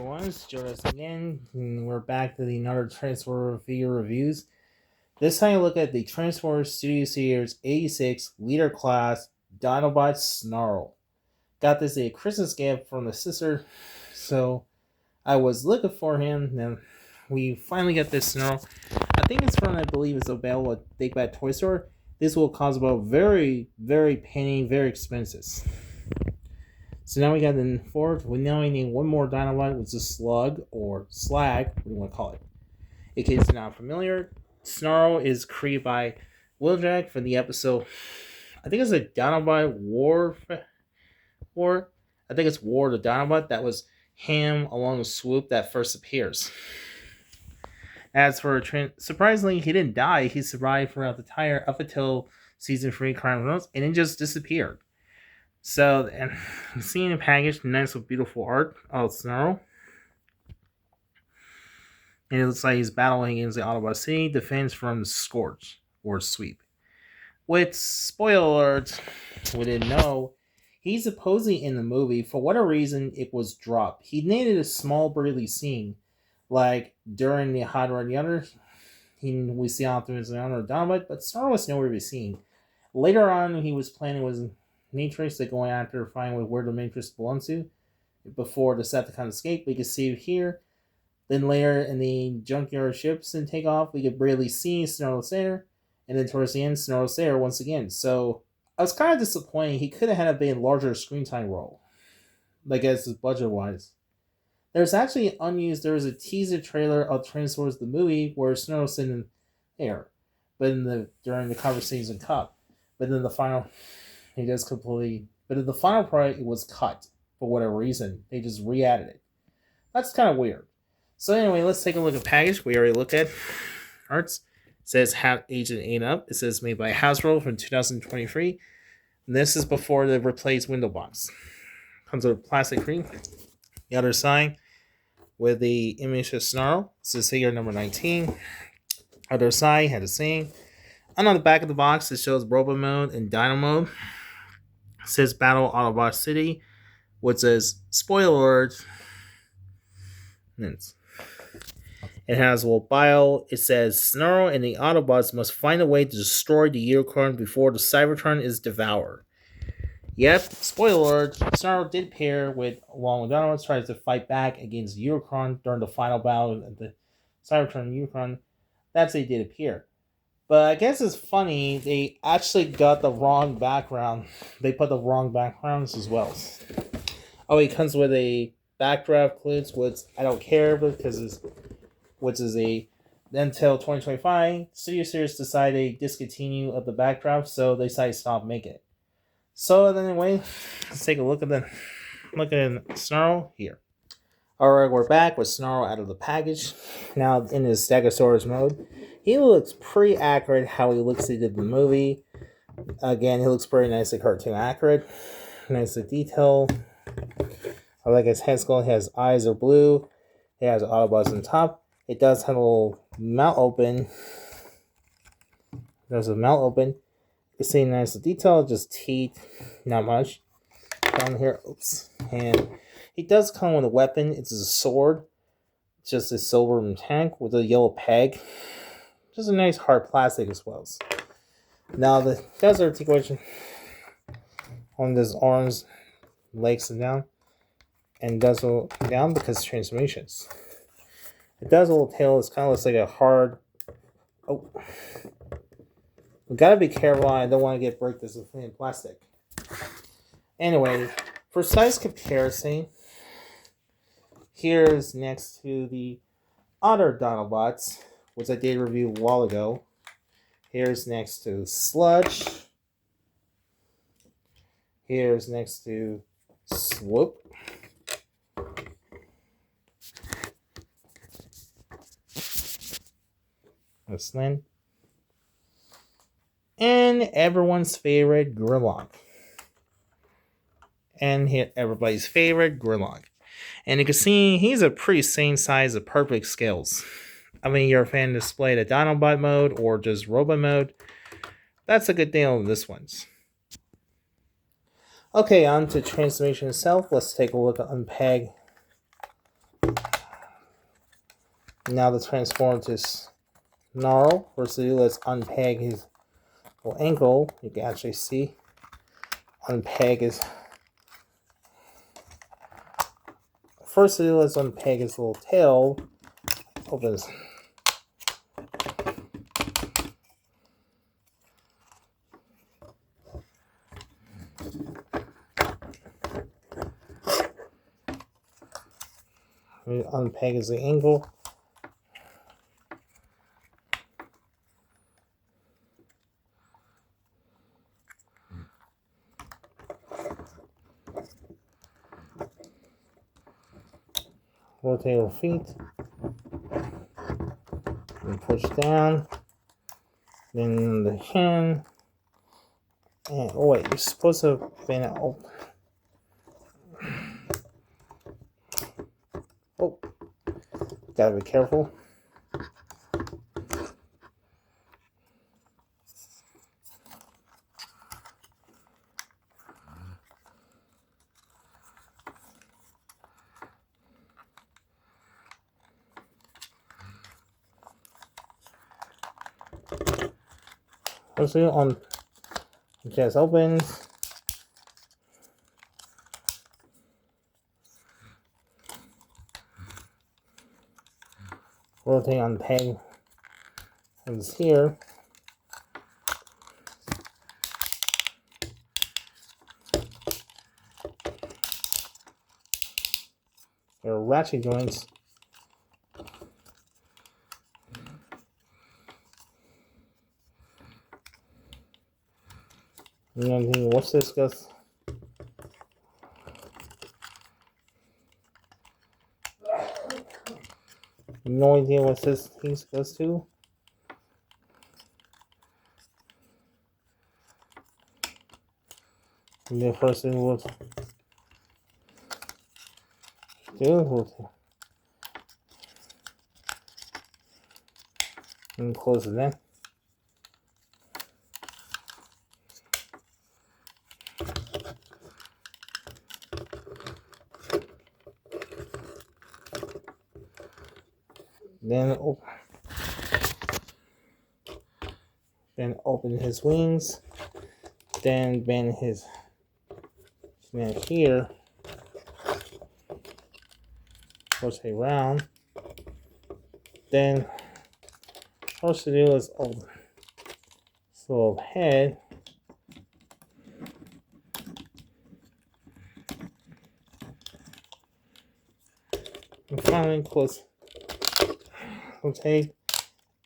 everyone, it's Jonas again. And we're back to the another Transformer figure reviews. This time I look at the Transformers Studio Series 86 Leader Class Dinobot Snarl. Got this a Christmas gift from the sister, so I was looking for him, and we finally got this Snarl. I think it's from, I believe it's available at Big Bad Toy Store. This will cost about very penny, very expensive. So now we got the fourth. We now need one more Dinobot, which is Slug or Slag, what do you want to call it. In case you're not familiar, Snarl is created by Wheeljack for the episode. I think it's a Dinobot War. I think it's War the Dinobot. That was him along with Swoop that first appears. As for surprisingly, he didn't die. He survived throughout the entire up until season 3 Crime Runs, and then just disappeared. So, and seeing the package, nice with beautiful art of Snarl. And it looks like he's battling against the Autobot City, defense from Scorch or Sweep. With spoiler alert, we didn't know, he's supposedly in the movie. For whatever reason, it was dropped. He needed a small briefly scene, like during the Hot Rod Yonder. We see Optimus and Honor Dinobot, but Snarl was nowhere to be seen. Later on, he was planning with Matrix, they're going after find where the Matrix belongs to before the Decepticons escape. We can see it here. Then later in the junkyard ships and take off, we could barely see Snarl there. And then towards the end, Snarl's there once again. So I was kind of disappointed. He could have had a bit larger screen time role, like as budget wise. There's actually unused. There was a teaser trailer of Transformers the movie where Snarl's in the air, but during the conversation cup. But then the final. He does completely, but in the final product, it was cut for whatever reason. They just re-added it. That's kind of weird. So anyway, let's take a look at the package. We already looked at arts. It says Agent 8 Up. It says made by Hasbro from 2023. And this is before the replaced window box. Comes with a plastic cream. The other side with the image of Snarl. This is figure number 19. Other side had the same. And on the back of the box, it shows Robo Mode and Dino Mode. It says Battle Autobot City, which says spoiler alert. It has bio. It says Snarl and the Autobots must find a way to destroy the Unicorn before the Cybertron is devoured. Yep, spoiler alert. Snarl did pair along with Dinobots, tries to fight back against the Unicorn during the final battle of the Cybertron and Unicorn. That's they did appear. But I guess it's funny, they actually got the wrong background. They put the wrong backgrounds as well. Oh, it comes with a backdraft includes, which I don't care because which is until 2025. Studio Series decided to discontinue of the backdraft, so they decided to stop making it. So anyway, let's take a look at Snarl here. Alright, we're back with Snarl out of the package. Now in his Stegosaurus mode. He looks pretty accurate how he looks in the movie. Again, he looks pretty nicely cartoon accurate. Nicely detailed. I like his head sculpt. His eyes are blue. He has Autobots on top. It does have a little mouth open. There's a mouth open. You can see nice detail, just teeth, not much. Down here, oops. And he does come with a weapon. It's a sword. It's just a silver tank with a yellow peg. Just a nice hard plastic as well. Now the does articulation on this orange legs down and does go down because transformations. It does a little tail. It's kind of looks like a hard. Oh, we gotta be careful. I don't want to get break this with thin plastic. Anyway, for size comparison, here's next to the other Dinobots, which I did review a while ago. Here's next to Sludge. Here's next to Swoop. Slim. And everyone's favorite Grimlock. And here, everybody's favorite Grimlock. And you can see he's a pretty same size of perfect scales. I mean, you're a fan display the Dinobot mode or just Robo mode. That's a good deal on this one's. Okay, on to transformation itself. Let's take a look at unpeg Now the transform to Snarl. First to do, let's unpeg his little ankle. You can actually see. Unpeg his. First to do, let's unpeg his little tail. Open his. Unpeg his ankle. Rotate your feet. And push down. Then the hand. And oh wait, you're supposed to bend it open. Oh, gotta be careful. Let's see on chest opens. Rotate on peg is here. There are ratchet joints. You know what's this goes? No idea what this piece goes to. And the first thing we'll do, and close it then. Then open his wings. Then bend his neck here. Rotate around. Then first to do is open his little head. And finally close. Rotate.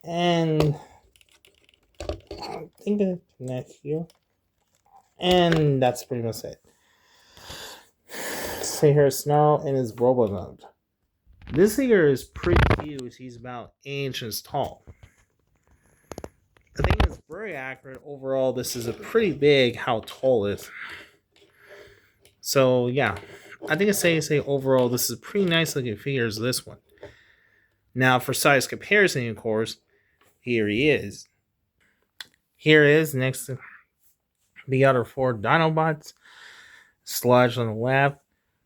And I think the neck here. And that's pretty much it. So here's Snarl in his robo mode. This figure is pretty huge. He's about 8 inches tall. I think it's very accurate. Overall, this is a pretty big how tall it is. So yeah, I think it's safe to say overall this is a pretty nice looking figure as this one. Now for size comparison, of course, here he is. Here is next to the other 4 Dinobots. Sludge on the left,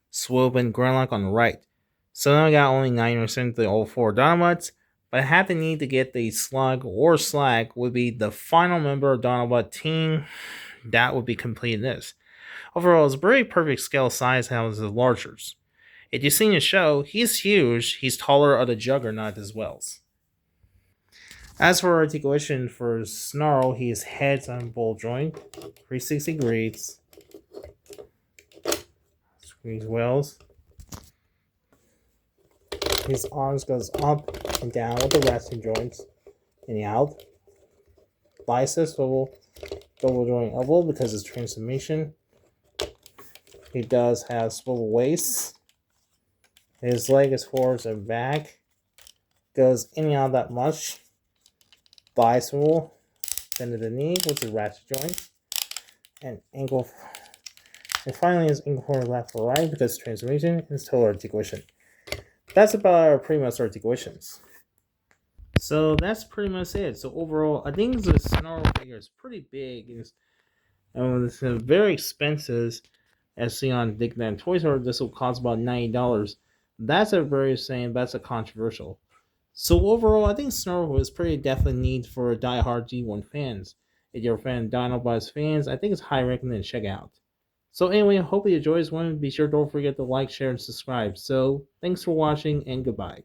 Swoop and Grimlock on the right. So now I got only 9% of the all 4 Dinobots, but I have the need to get the Slug or Slag would be the final member of Dinobot team that would be completing this. Overall, it's a very perfect scale size how the largers. If you've seen the show, he's huge, he's taller of the Juggernaut as well. As for articulation for Snarl, his head's on ball joint, 360 degrees, squeeze wheels. His arms goes up and down with the resting joints, in and out. Biceps swivel, double joint elbow because it's transformation. He does have swivel waist. His leg is forwards and back. Goes in and out that much. Thigh swivel, bend of the knee, which is ratchet joint, and ankle. And finally, his ankle forward left or right because transformation is total articulation. That's about our pretty much articulations. So that's pretty much it. So overall, I think the Snarl figure is pretty big. It's very expensive. As seen on Dick Van Toy Store, this will cost about $90. That's a very saying. That's a controversial. So overall, I think Snarl was pretty definitely neat for diehard G1 fans. If you're a fan of Dinobus fans, I think it's high recommended to check out. So anyway, I hope you enjoyed this one. Be sure don't forget to like, share, and subscribe. So thanks for watching and goodbye.